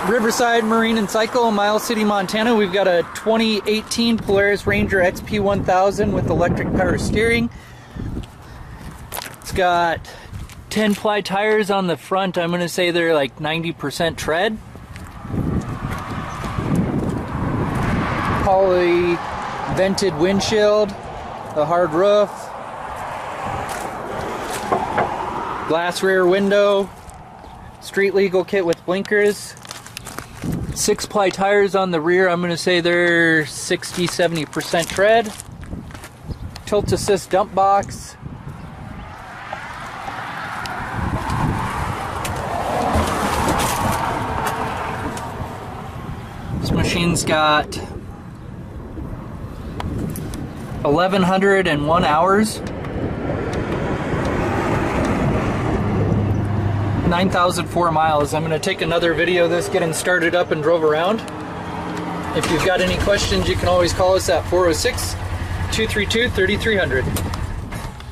Riverside Marine and Cycle, Miles City, Montana. We've got a 2018 Polaris Ranger XP 1000 with electric power steering. It's got 10-ply tires on the front. I'm going to say they're like 90% tread. Poly vented windshield, a hard roof, glass rear window, street legal kit with blinkers. 6-ply tires on the rear. I'm going to say they're 60-70% tread. Tilt assist dump box. This machine's got 1,101 hours. 9,004 miles. I'm going to take another video of this getting started up and drove around. If you've got any questions, you can always call us at 406-232-3300.